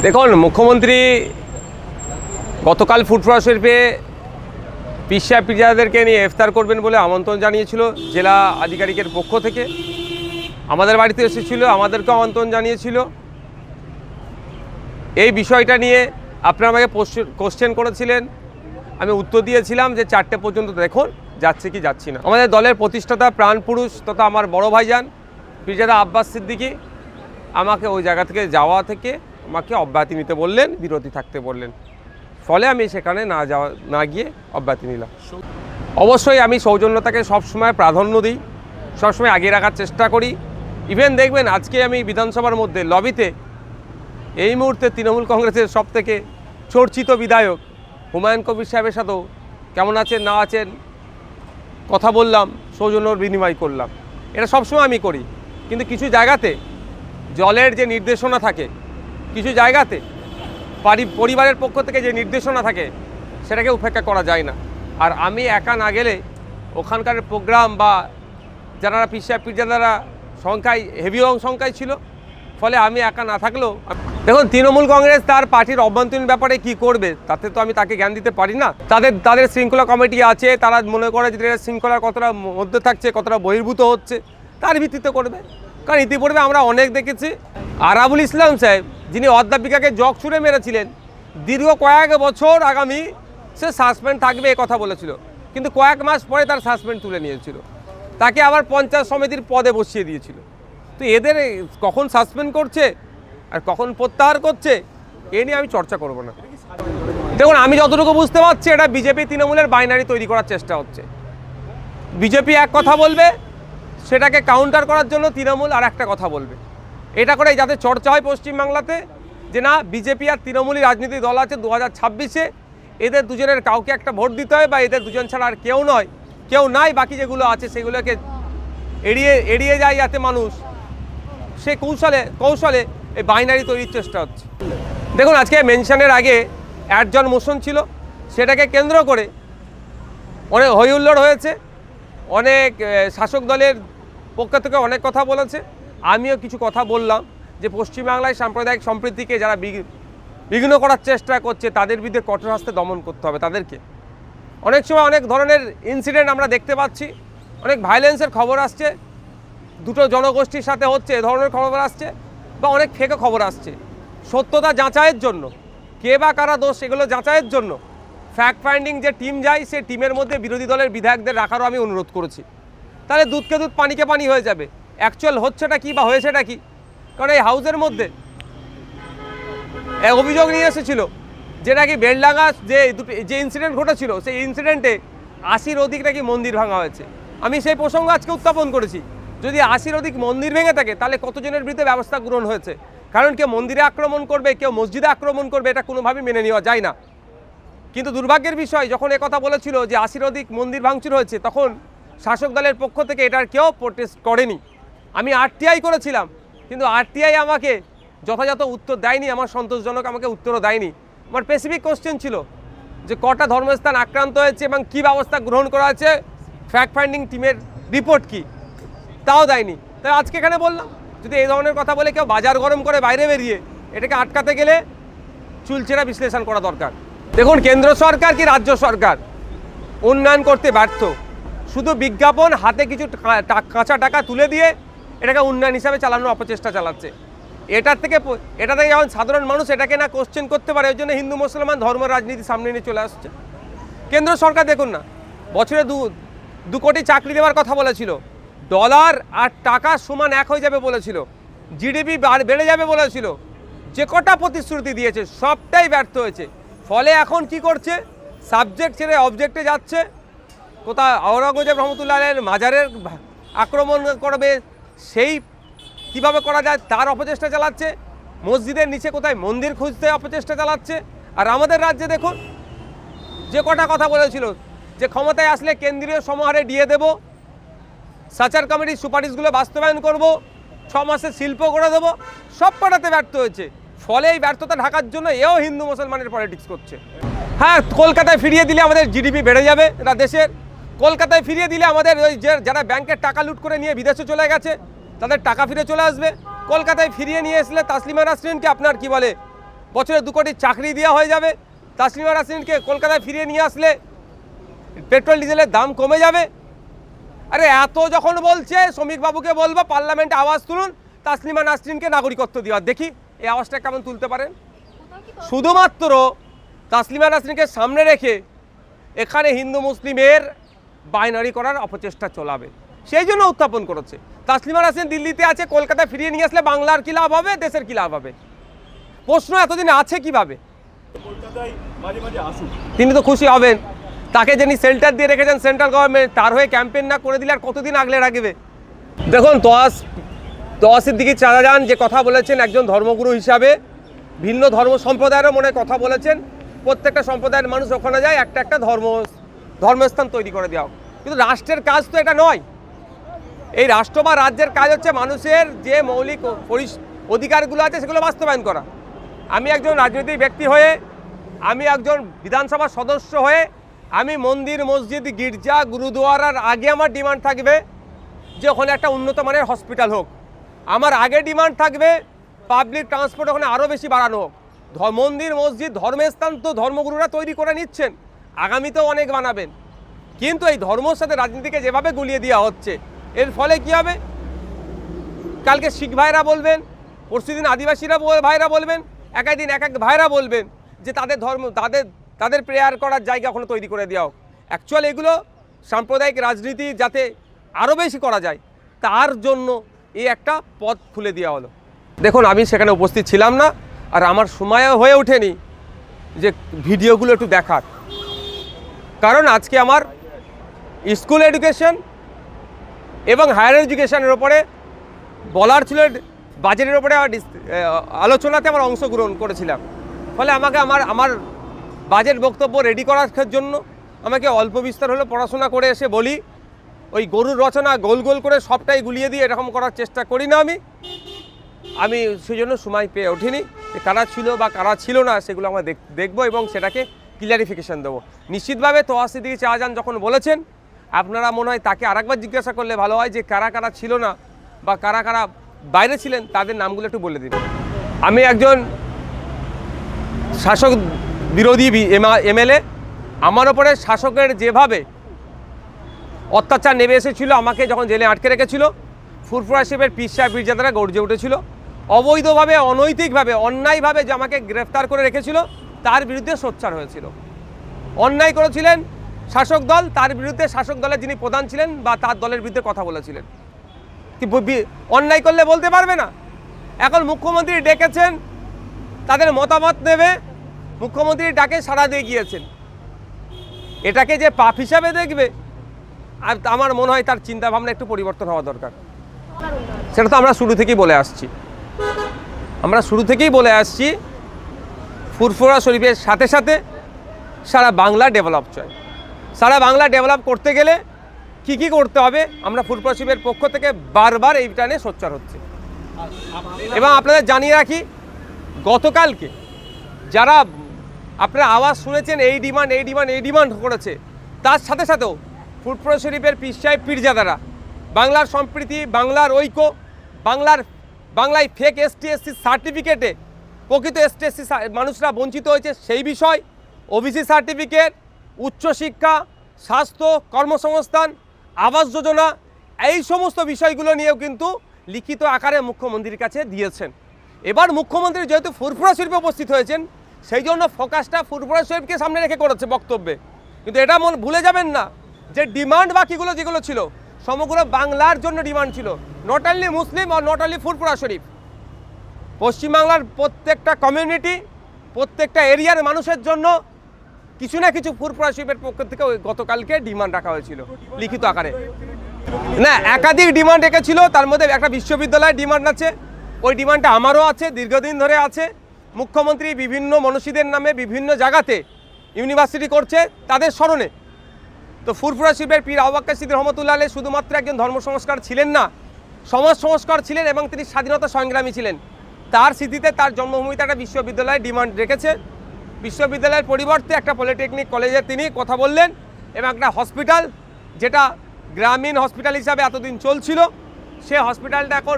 দেখুন, মুখ্যমন্ত্রী গতকাল ফুড প্রসেসর পেয়ে পিসা পিজাদেরকে নিয়ে ইফতার করবেন বলে আমন্ত্রণ জানিয়েছিল জেলা আধিকারিকের পক্ষ থেকে। আমাদের বাড়িতে এসেছিল, আমাদেরকেও আমন্ত্রণ জানিয়েছিল। এই বিষয়টা নিয়ে আপনারা আমাকে কোশ্চেন করেছিলেন, আমি উত্তর দিয়েছিলাম যে 4টে পর্যন্ত দেখুন যাচ্ছে কি যাচ্ছি না। আমাদের দলের প্রতিষ্ঠাতা প্রাণপুরুষ তথা আমার বড় ভাইজান পিরজাদা আব্বাস সিদ্দিকী আমাকে ওই জায়গা থেকে যাওয়া থেকে আমাকে অব্যাহতি নিতে বললেন, বিরতি থাকতে বললেন। ফলে আমি সেখানে না গিয়ে অব্যাহতি নিলাম। অবশ্যই আমি সৌজন্যতাকে সবসময় প্রাধান্য দিই, সবসময় আগে রাখার চেষ্টা করি। ইভেন দেখবেন আজকে আমি বিধানসভার মধ্যে লবিতে এই মুহূর্তে তৃণমূল কংগ্রেসের সবথেকে চর্চিত বিধায়ক হুমায়ুন কবির সাহেবের সাথেও কেমন আছেন না আছেন কথা বললাম, সৌজন্যর বিনিময় করলাম। এটা সবসময় আমি করি। কিন্তু কিছু জায়গাতে জলের যে নির্দেশনা থাকে, কিছু জায়গাতে পরিবারের পক্ষ থেকে যে নির্দেশনা থাকে সেটাকে উপেক্ষা করা যায় না। আর আমি একা না গেলে ওখানকার প্রোগ্রাম বা যারা পিরজাদারা সংখ্যায় হেভি সংখ্যায় ছিল, ফলে আমি একা না থাকলেও দেখুন তৃণমূল কংগ্রেস তার পার্টির অভ্যন্তরীণ ব্যাপারে কি করবে তাতে তো আমি তাকে জ্ঞান দিতে পারি না। তাদের শৃঙ্খলা কমিটি আছে, তারা মনে করে যে শৃঙ্খলার কতটা মধ্যে থাকছে, কতটা বহির্ভূত হচ্ছে তার ভিত্তিতে করবে। কারণ ইতিপূর্বে আমরা অনেক দেখেছি আরাবুল ইসলাম সাহেব, যিনি অধ্যাপিকাকে জগ ছুঁড়ে মেরেছিলেন, দীর্ঘ কয়েক বছর আগামী সে সাসপেন্ড থাকবে এ কথা বলেছিল, কিন্তু কয়েক মাস পরে তার সাসপেন্ড তুলে নিয়েছিল, তাকে আবার পঞ্চায়েত সমিতির পদে বসিয়ে দিয়েছিল। তো এদের কখন সাসপেন্ড করছে আর কখন প্রত্যাহার করছে এ নিয়ে আমি চর্চা করব না। দেখুন, আমি যতটুকু বুঝতে পারছি এটা বিজেপি তৃণমূলের বাইনারি তৈরি করার চেষ্টা হচ্ছে। বিজেপি এক কথা বলবে, সেটাকে কাউন্টার করার জন্য তৃণমূল আর একটা কথা বলবে। এটা করে যাতে চর্চা হয় পশ্চিমবাংলাতে যে না বিজেপি আর তৃণমূলী রাজনীতিক দল আছে, 2026-এ এদের দুজনের কাউকে একটা ভোট দিতে হয় বা এদের দুজন ছাড়া আর কেউ নাই, বাকি যেগুলো আছে সেগুলোকে এড়িয়ে যায় যাতে মানুষ সে কৌশলে এই বাইনারি তৈরির চেষ্টা হচ্ছে। দেখুন, আজকে মেনশনের আগে একজন মোশন ছিল, সেটাকে কেন্দ্র করে অনেক হইহুল্লোড় হয়েছে, অনেক শাসক দলের পক্ষ থেকে অনেক কথা বলেছে, আমিও কিছু কথা বললাম যে পশ্চিমবাংলায় সাম্প্রদায়িক সম্প্রীতিকে যারা বিঘ্ন করার চেষ্টা করছে তাদের বিরুদ্ধে কঠোর হস্তে দমন করতে হবে তাদেরকে। অনেক সময় অনেক ধরনের ইনসিডেন্ট আমরা দেখতে পাচ্ছি, অনেক ভায়োলেন্সের খবর আসছে, দুটো জনগোষ্ঠীর সাথে হচ্ছে এ ধরনের খবর আসছে, বা অনেক ফেক খবর আসছে। সত্যতা যাচাইয়ের জন্য, কে বা কারা দোষ এগুলো যাচাইয়ের জন্য ফ্যাক্ট ফাইন্ডিং যে টিম যায়, সেই টিমের মধ্যে বিরোধী দলের বিধায়কদের রাখারও আমি অনুরোধ করেছি। তাহলে দুধকে দুধ পানিকে পানি হয়ে যাবে। অ্যাকচুয়াল হচ্ছেটা কি বা হয়েছেটা কি? কারণ এই হাউসের মধ্যে এক অভিযোগ নিয়ে এসেছিল যে নাকি বেলডাঙ্গা যে ইনসিডেন্ট ঘটেছিল সেই ইনসিডেন্টে 80-র অধিক নাকি মন্দির ভাঙা হয়েছে। আমি সেই প্রসঙ্গ আজকে উত্থাপন করেছি। যদি 80-র অধিক মন্দির ভেঙে থাকে তাহলে কতজনের বিরুদ্ধে ব্যবস্থা গ্রহণ হয়েছে? কারণ কেউ মন্দিরে আক্রমণ করবে, কেউ মসজিদে আক্রমণ করবে, এটা কোনোভাবেই মেনে নেওয়া যায় না। কিন্তু দুর্ভাগ্যের বিষয়, যখন কথা বলেছিল যে 80-র অধিক মন্দির ভাঙচুর হয়েছে, তখন শাসক দলের পক্ষ থেকে এটার কেউ প্রোটেস্ট করেনি। আমি আরটিআই করেছিলাম, কিন্তু আরটিআই আমাকে যথাযথ উত্তর দেয়নি, আমার সন্তোষজনক আমাকে উত্তরও দেয়নি। আমার স্পেসিফিক কোশ্চেন ছিল যে কটা ধর্মস্থান আক্রান্ত হয়েছে এবং কী ব্যবস্থা গ্রহণ করা আছে, ফ্যাক্ট ফাইন্ডিং টিমের রিপোর্ট কী, তাও দেয়নি। তাই আজকে এখানে বললাম, যদি এই ধরনের কথা বলে কেউ বাজার গরম করে বাইরে বেরিয়ে এটাকে আটকাতে গেলে চুলচেরা বিশ্লেষণ করা দরকার। দেখুন, কেন্দ্র সরকার কি রাজ্য সরকার উন্নয়ন করতে ব্যর্থ, শুধু বিজ্ঞাপন হাতে কিছু কাঁচা টাকা তুলে দিয়ে এটাকে উন্নয়ন হিসাবে চালানোর অপচেষ্টা চালাচ্ছে। এটা থেকে যখন সাধারণ মানুষ এটাকে না কোশ্চেন করতে পারে, ওই জন্য হিন্দু মুসলমান ধর্ম রাজনীতি সামনে নিয়ে চলে আসছে। কেন্দ্র সরকার দেখুন না, বছরে 2 কোটি চাকরি দেওয়ার কথা বলেছিল, ডলার আর টাকা সমান এক হয়ে যাবে বলেছিল, জিডিপি বেড়ে যাবে বলেছিল, যে কটা প্রতিশ্রুতি দিয়েছে সবটাই ব্যর্থ হয়েছে। ফলে এখন কি করছে, সাবজেক্ট ছেড়ে অবজেক্টে যাচ্ছে। কোথাও আওরঙ্গজেব রহমতুল্লাহের মাজারের আক্রমণ করবে, সেই কিভাবে করা যায় তার অপচেষ্টা চালাচ্ছে। মসজিদের নিচে কোথায় মন্দির খুঁজতে অপচেষ্টা চালাচ্ছে। আর আমাদের রাজ্যে দেখুন, যে কটা কথা বলেছিল যে ক্ষমতায় আসলে কেন্দ্রীয় সমাহারে দিয়ে দেব, সাচার কমিটির সুপারিশগুলো বাস্তবায়ন করব, 6 মাসে শিল্প করে দেবো, সব কটাতে ব্যর্থ হয়েছে। ফলে এই ব্যর্থতা ঢাকার জন্য এও হিন্দু মুসলমানের পলিটিক্স করছে। হ্যাঁ, কলকাতায় ফিরিয়ে দিলে আমাদের জিডিপি বেড়ে যাবে এটা দেশের। কলকাতায় ফিরিয়ে দিলে আমাদের ওই যারা ব্যাংকের টাকা লুট করে নিয়ে বিদেশে চলে গেছে তাদের টাকা ফিরে চলে আসবে। কলকাতায় ফিরিয়ে নিয়ে আসলে তাসলিমা নাসরিনকে আপনার কি বলে বছরে 2 কোটি চাকরি দেওয়া হয়ে যাবে, তাসলিমা নাসরিনকে কলকাতায় ফিরিয়ে নিয়ে আসলে পেট্রোল ডিজেলের দাম কমে যাবে। আরে এত যখন বলছে শ্রমিকবাবুকে বলবো পার্লামেন্টে আওয়াজ তুলুন তাসলিমা নাসরিনকে নাগরিকত্ব দেওয়ার, দেখি এই আওয়াজটা কেমন তুলতে পারেন। শুধুমাত্র তাসলিমা নাসরিনকে সামনে রেখে এখানে হিন্দু মুসলিমের বাইনারি করার অপচেষ্টা চলাবে, সেই জন্য উত্থাপন করেছে। তাসলিমা নাসরিন দিল্লিতে আছে, কলকাতায় ফিরিয়ে নিয়ে আসলে বাংলার কী লাভ হবে, দেশের কী লাভ হবে? প্রশ্ন এতদিন আছে কিভাবে? তিনি তো খুশি হবেন, তাকে যিনি শেল্টার দিয়ে রেখেছেন সেন্ট্রাল গভর্নমেন্ট, তার হয়ে ক্যাম্পেইন না করে দিলে আর কতদিন আগলে রাখবে? দেখুন, তোয়া সিদ্দিকী চাচাজান যে কথা বলেছেন একজন ধর্মগুরু হিসাবে, ভিন্ন ধর্ম সম্প্রদায়েরও মনে কথা বলেছেন, প্রত্যেকটা সম্প্রদায়ের মানুষ ওখানে যায়, একটা একটা ধর্মস্থান তৈরি করে দেওয়া। কিন্তু রাষ্ট্রের কাজ তো এটা নয়। এই রাষ্ট্র বা রাজ্যের কাজ হচ্ছে মানুষের যে মৌলিক অধিকারগুলো আছে সেগুলো বাস্তবায়ন করা। আমি একজন রাজনৈতিক ব্যক্তি হয়ে, আমি একজন বিধানসভা সদস্য হয়ে, আমি মন্দির মসজিদ গির্জা গুরুদুয়ারার আগে আমার ডিমান্ড থাকবে যে ওখানে একটা উন্নত মানের হসপিটাল হোক। আমার আগে ডিমান্ড থাকবে পাবলিক ট্রান্সপোর্ট ওখানে আরও বেশি বাড়ানো হোক। মন্দির মসজিদ ধর্মস্থান তো ধর্মগুরুরা তৈরি করে নিচ্ছেন, আগামীতেও অনেক বানাবেন। কিন্তু এই ধর্মের সাথে রাজনীতিকে যেভাবে গুলিয়ে দেওয়া হচ্ছে, এর ফলে কী হবে? কালকে শিখ ভাইরা বলবেন, পরশুদিন আদিবাসীরা ভাইরা বলবেন, একাই দিন এক ভাইরা বলবেন যে তাদের ধর্ম তাদের প্রেয়ার করার জায়গা ওখানে তৈরি করে দেওয়া হোক। অ্যাকচুয়ালি এগুলো সাম্প্রদায়িক রাজনীতি যাতে আরও বেশি করা যায় তার জন্য এই একটা পথ খুলে দেওয়া হলো। দেখুন, আমি সেখানে উপস্থিত ছিলাম না, আর আমার সময়ও হয়ে ওঠেনি যে ভিডিওগুলো একটু দেখার, কারণ আজকে আমার স্কুল এডুকেশন এবং হায়ার এডুকেশনের ওপরে বলার ছিল, বাজেটের ওপরে আলোচনাতে আমার অংশগ্রহণ করেছিলাম। ফলে আমাকে আমার বাজেট বক্তব্য রেডি করার জন্য আমাকে অল্প বিস্তর হলে পড়াশোনা করে এসে বলি, ওই গরুর রচনা গোল গোল করে সবটাই গুলিয়ে দিয়ে এরকম করার চেষ্টা করি না। আমি সেই জন্য সময় পেয়ে ওঠিনি যে কারা ছিল বা কারা ছিল না সেগুলো আমরা দেখবো এবং সেটাকে ক্লিয়ারিফিকেশান দেবো। নিশ্চিতভাবে তোয়া সিদ্দিকী চাচাজান যখন বলেছেন, আপনারা মনে হয় তাকে আরেকবার জিজ্ঞাসা করলে ভালো হয় যে কারা কারা ছিল না বা কারা কারা বাইরে ছিলেন, তাদের নামগুলো একটু বলে দিন। আমি একজন শাসক বিরোধী এমএলএ। আমার ওপরে শাসকের যেভাবে অত্যাচার নেমে এসেছিল, আমাকে যখন জেলে আটকে রেখেছিল, ফুরফুরা শিবের পীর সাহেব পীরজাদারা গর্জে উঠেছিল। অবৈধভাবে, অনৈতিকভাবে, অন্যায়ভাবে যে আমাকে গ্রেফতার করে রেখেছিল তার বিরুদ্ধে সোচ্চার হয়েছিল। অন্যায় করেছিলেন শাসক দল, তার বিরুদ্ধে শাসক দলের যিনি প্রধান ছিলেন বা তার দলের বিরুদ্ধে কথা বলেছিলেন। কি অন্যায় করলে বলতে পারবে না? এখন মুখ্যমন্ত্রী ডেকেছেন, তাদের মতামত নেবে, মুখ্যমন্ত্রী ডাকে সাড়া দিয়ে গিয়েছেন। এটাকে যে পাপ হিসাবে দেখবে, আর আমার মনে হয় তার চিন্তাভাবনা একটু পরিবর্তন হওয়া দরকার। সেটা তো আমরা শুরু থেকেই বলে আসছি, ফুরফুরা শরীফের সাথে সাথে সারা বাংলা ডেভেলপ চাই। সারা বাংলা ডেভেলপ করতে গেলে কি কি করতে হবে, আমরা ফুরফুরা শরীফের পক্ষ থেকে বারবার এইটা নিয়ে সোচ্চার হচ্ছে। এবং আপনাদের জানিয়ে রাখি, গতকালকে যারা আপনারা আওয়াজ শুনেছেন এই ডিমান্ড করেছে, তার সাথে সাথেও ফুরফুরা শরীফের পীর সাহেব পীরজাদারা বাংলার সম্প্রীতি, বাংলার ঐক্য, বাংলায় ফেক ST/SC সার্টিফিকেটে প্রকৃত ST/SC মানুষরা বঞ্চিত হয়েছে সেই বিষয়, ওবিসি সার্টিফিকেট, উচ্চশিক্ষা, স্বাস্থ্য, কর্মসংস্থান, আবাস যোজনা, এই সমস্ত বিষয়গুলো নিয়েও কিন্তু লিখিত আকারে মুখ্যমন্ত্রীর কাছে দিয়েছেন। এবার মুখ্যমন্ত্রী যেহেতু ফুরফুরা শরীফে উপস্থিত হয়েছেন, সেই জন্য ফোকাসটা ফুরফুরা শরীফকে সামনে রেখে করেছে বক্তব্যে। কিন্তু এটা ভুলে যাবেন না যে ডিমান্ড বাকিগুলো যেগুলো ছিল সমগ্র বাংলার জন্য ডিমান্ড ছিল, নট অনলি মুসলিম আর নট অনলি ফুরফুরা শরীফ। পশ্চিমবাংলার প্রত্যেকটা কমিউনিটি, প্রত্যেকটা এরিয়ার মানুষের জন্য কিছু না কিছু ফুরফুরা শরীফের পক্ষ থেকে গতকালকে ডিমান্ড রাখা হয়েছিল লিখিত আকারে। না, একাধিক ডিমান্ড রেখেছিল, তার মধ্যে একটা বিশ্ববিদ্যালয়ের ডিমান্ড আছে, ওই ডিমান্ডটা আমারও আছে, দীর্ঘদিন ধরে আছে। মুখ্যমন্ত্রী বিভিন্ন মনীষীদের নামে বিভিন্ন জায়গাতে ইউনিভার্সিটি করছে তাদের স্মরণে। তো ফুরফুরা শরীফের পীর আবু বকর সিদ্দিক রহমতুল্লাহ আলাইহি শুধুমাত্র একজন ধর্ম সংস্কার ছিলেন না, সমাজ সংস্কার ছিলেন এবং তিনি স্বাধীনতা সংগ্রামী ছিলেন। তার স্মৃতিতে তার জন্মভূমিতে একটা বিশ্ববিদ্যালয়ের ডিমান্ড রেখেছে। বিশ্ববিদ্যালয়ের পরিবর্তে একটা পলিটেকনিক কলেজে তিনি কথা বললেন এবং একটা হসপিটাল, যেটা গ্রামীণ হসপিটাল হিসাবে এতদিন চলছিল, সে হসপিটালটা এখন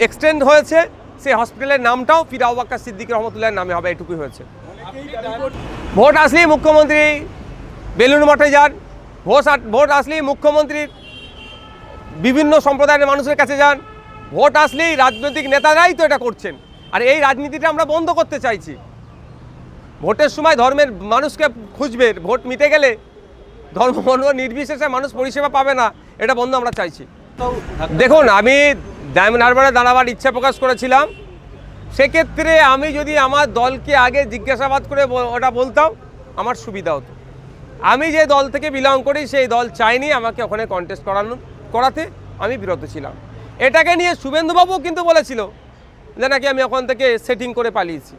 এক্সটেন্ড হয়েছে, সেই হসপিটালের নামটাও পীর আবু বকর সিদ্দিক রহমতুল্লাহর নামে হবে, এটুকুই হয়েছে। ভোট আসলেই মুখ্যমন্ত্রী বেলুড় মঠে যান, ভোট আসলেই মুখ্যমন্ত্রীর বিভিন্ন সম্প্রদায়ের মানুষের কাছে যান, ভোট আসলেই রাজনৈতিক নেতারাই তো এটা করছেন। আর এই রাজনীতিটা আমরা বন্ধ করতে চাইছি। ভোটের সময় ধর্মের মানুষকে খুঁজবে, ভোট মিটে গেলে ধর্ম নির্বিশেষে মানুষ পরিষেবা পাবে না, এটা বন্ধ আমরা চাইছি। দেখুন, আমি ডায়মন্ড হারবারে দাঁড়াবার ইচ্ছা প্রকাশ করেছিলাম। সেক্ষেত্রে আমি যদি আমার দলকে আগে জিজ্ঞাসাবাদ করে ওটা বলতাম আমার সুবিধা হতো। আমি যে দল থেকে বিলং করি সেই দল চাইনি আমাকে ওখানে কন্টেস্ট করাতে, আমি বিরত ছিলাম। এটাকে নিয়ে শুভেন্দুবাবু কিন্তু বলেছিল যে নাকি আমি ওখান থেকে সেটিং করে পালিয়েছি,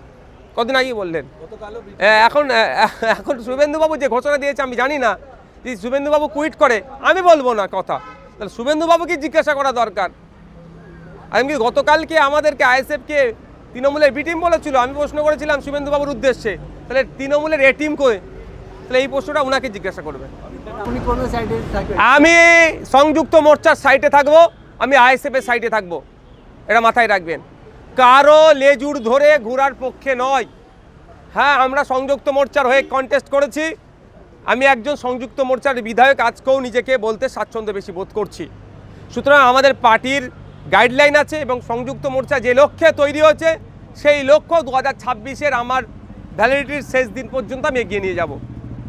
কদিন আগেই বললেন। এখন শুভেন্দুবাবু যে ঘোষণা দিয়েছে আমি জানি না, যদি শুভেন্দুবাবু কুইট করে আমি বলবো না কথা, তাহলে শুভেন্দুবাবুকে জিজ্ঞাসা করা দরকার। আমি গতকালকে আমাদেরকে আইএসএফকে তৃণমূলের বি টিম বলেছিল, আমি প্রশ্ন করেছিলাম শুভেন্দুবাবুর উদ্দেশ্যে, তাহলে তৃণমূলের এ টিম কই, তাহলে এই প্রশ্নটা ওনাকে জিজ্ঞাসা করবে। আমি সংযুক্ত মোর্চার সাইডে থাকবো, আমি আইএসএফের সাইডে থাকবো, এটা মাথায় রাখবেন। কারো লেজুর ধরে ঘোরার পক্ষে নয়। হ্যাঁ, আমরা সংযুক্ত মোর্চার হয়ে কন্টেস্ট করেছি, আমি একজন সংযুক্ত মোর্চার বিধায়ক আজকেও নিজেকে বলতে স্বাচ্ছন্দ্য বেশি বোধ করছি। সুতরাং আমাদের পার্টির গাইডলাইন আছে এবং সংযুক্ত মোর্চা যে লক্ষ্যে তৈরি হয়েছে সেই লক্ষ্য 2026-এর আমার ভ্যালিডিটির শেষ দিন পর্যন্ত আমি এগিয়ে নিয়ে যাব।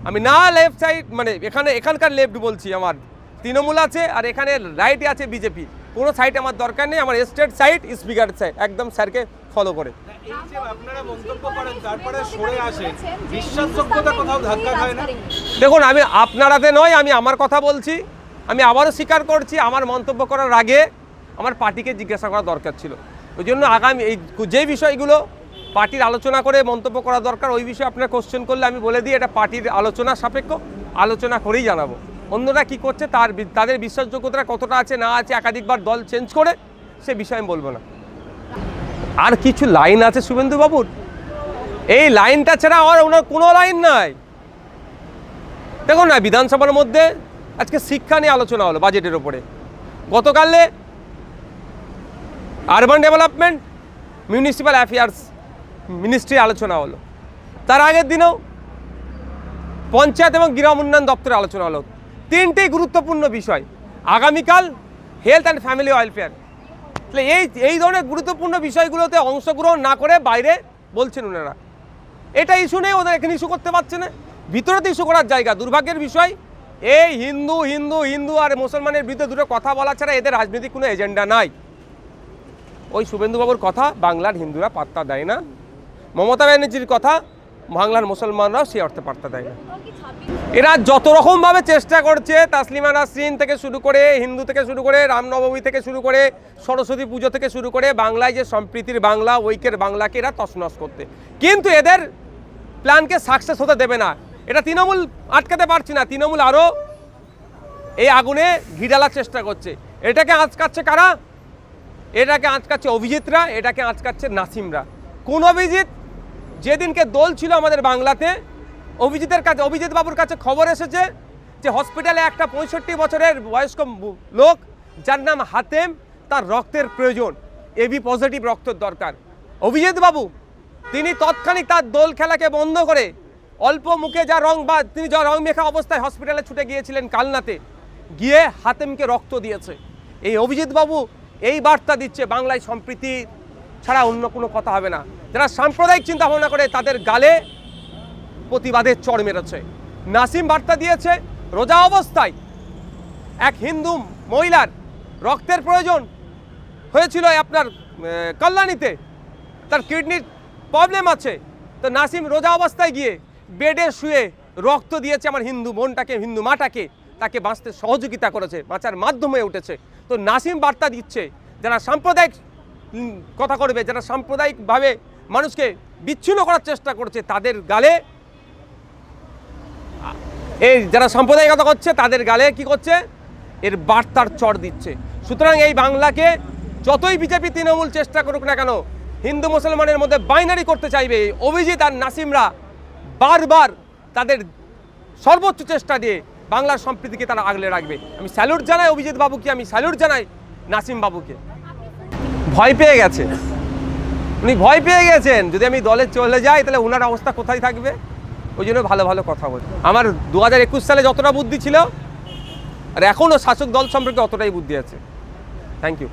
আমি না লেফট সাইড, মানে এখানকার লেফট বলছি, আমার তৃণমূল আছে আর এখানে রাইটে আছে বিজেপি, কোনো সাইড আমার দরকার নেই। আমার স্টেট সাইড, স্পিকার সাইড, একদম স্যারকে ফলো করে। দেখুন, আমি আপনারাতে নয়, আমি আমার কথা বলছি। আমি আবারও স্বীকার করছি, আমার মন্তব্য করার আগে আমার পার্টিকে জিজ্ঞাসা করা দরকার ছিল। ওই জন্য আগামী এই যে বিষয়গুলো পার্টির আলোচনা করে মন্তব্য করা দরকার, ওই বিষয়ে আপনারা কোশ্চেন করলে আমি বলে দিই এটা পার্টির আলোচনা সাপেক্ষ, আলোচনা করেই জানাবো। অন্যরা কি করছে, তাদের বিশ্বাসযোগ্যতা কতটা আছে না আছে, একাধিকবার দল চেঞ্জ করে, সে বিষয়ে আমি বলবো না। আর কিছু লাইন আছে শুভেন্দুবাবুর, এই লাইনটা ছাড়া আর ওনার কোনো লাইন নাই। দেখুন না, বিধানসভার মধ্যে আজকে শিক্ষা নিয়ে আলোচনা হলো বাজেটের ওপরে, গতকালে urban development municipal affairs ministry আলোচনা হলো, তার আগের দিনেও পঞ্চায়েত এবং গ্রাম উন্নয়ন দপ্তরে আলোচনা হলো। তিনটেই গুরুত্বপূর্ণ বিষয়। আগামীকাল হেলথ অ্যান্ড ফ্যামিলি ওয়েলফেয়ার, তাহলে এই ধরনের গুরুত্বপূর্ণ বিষয়গুলোতে অংশগ্রহণ না করে বাইরে বলছেন ওনারা। এটা ইস্যু নেই, ওদের এখানে ইস্যু করতে পারছে না, ভিতরেতে ইস্যু করার জায়গা। দুর্ভাগ্যের বিষয়, এই হিন্দু হিন্দু হিন্দু আর মুসলমানের বিরুদ্ধে দুটো কথা বলা ছাড়া এদের রাজনৈতিক কোনো এজেন্ডা নাই। ওই শুভেন্দুবাবুর কথা বাংলার হিন্দুরা পাত্তা দেয় না, মমতা ব্যানার্জির কথা বাংলার মুসলমানরাও সে অর্থে পাত্তা দেয় না। এরা যত রকমভাবে চেষ্টা করছে, তাসলিমা নাসরিন থেকে শুরু করে, হিন্দু থেকে শুরু করে, রামনবমী থেকে শুরু করে, সরস্বতী পুজো থেকে শুরু করে, বাংলায় যে সম্প্রীতির বাংলা, ঐক্যের বাংলাকে এরা তছনছ করতে, কিন্তু এদের প্ল্যানকে সাকসেস হতে দেবে না। এটা তৃণমূল আটকাতে পারছে না, তৃণমূল আরও এই আগুনে ঘি ঢালার চেষ্টা করছে। এটাকে আঁচকাচ্ছে কারা? এটাকে আঁচকাচ্ছে অভিজিৎরা, এটাকে আঁচকাচ্ছে নাসিমরা। কোন অভিজিৎ? যেদিনকে দোল ছিল আমাদের বাংলাতে, অভিজিৎ বাবুর কাছে খবর এসেছে যে হসপিটালে একটা 65 বছরের বয়স্ক লোক যার নাম হাতেম, তার রক্তের প্রয়োজন, এবি পজিটিভ রক্তের দরকার। অভিজিৎ বাবু তিনি তৎক্ষণিক তার দোল খেলাকে বন্ধ করে অল্প মুখে যা রং, বা তিনি যা রং মেখা অবস্থায় হসপিটালে ছুটে গিয়েছিলেন কালনাতে, গিয়ে হাতেমকে রক্ত দিয়েছে। এই অভিজিৎ বাবু এই বার্তা দিচ্ছে বাংলায় সম্প্রীতি ছাড়া অন্য কোনো কথা হবে না। যারা সাম্প্রদায়িক চিন্তা ভাবনা করে তাদের গালে প্রতিবাদের চড় মেরেছে। নাসিম বার্তা দিয়েছে রোজা অবস্থায় এক হিন্দু মহিলার রক্তের প্রয়োজন হয়েছিল আপনার কল্যাণীতে, তার কিডনির প্রবলেম আছে, তো নাসিম রোজা অবস্থায় গিয়ে বেডে শুয়ে রক্ত দিয়েছে আমার হিন্দু বোনটাকে, হিন্দু মাটাকে, তাকে বাঁচতে সহযোগিতা করেছে, বাঁচার মাধ্যমে উঠেছে। তো নাসিম বার্তা দিচ্ছে যারা সাম্প্রদায়িক কথা করবে, যারা সাম্প্রদায়িকভাবে মানুষকে বিচ্ছিন্ন করার চেষ্টা করছে, তাদের গালে, এই যারা সাম্প্রদায়িক কথা করছে তাদের গালে কি করছে, এর বার্তার চড় দিচ্ছে। সুতরাং এই বাংলাকে যতই বিজেপি তৃণমূল চেষ্টা করুক না কেন, হিন্দু মুসলমানের মধ্যে বাইনারি করতে চাইবে অভিজিৎ আর নাসিমরা বারবার তাদের সর্বোচ্চ চেষ্টা দিয়ে বাংলার সম্প্রীতিকে তারা আগলে রাখবে। আমি স্যালুট জানাই অভিজিৎ বাবুকে, আমি স্যালুট জানাই নাসিম বাবুকে। ভয় পেয়ে গেছে, উনি ভয় পেয়ে গেছেন যদি আমি দলে চলে যাই তাহলে ওনার অবস্থা কোথায় থাকবে, ওই জন্য ভালো ভালো কথা বলি। আমার 2021 সালে যতটা বুদ্ধি ছিল আর এখনও শাসক দল সম্পর্কে অতটাই বুদ্ধি আছে। Thank you.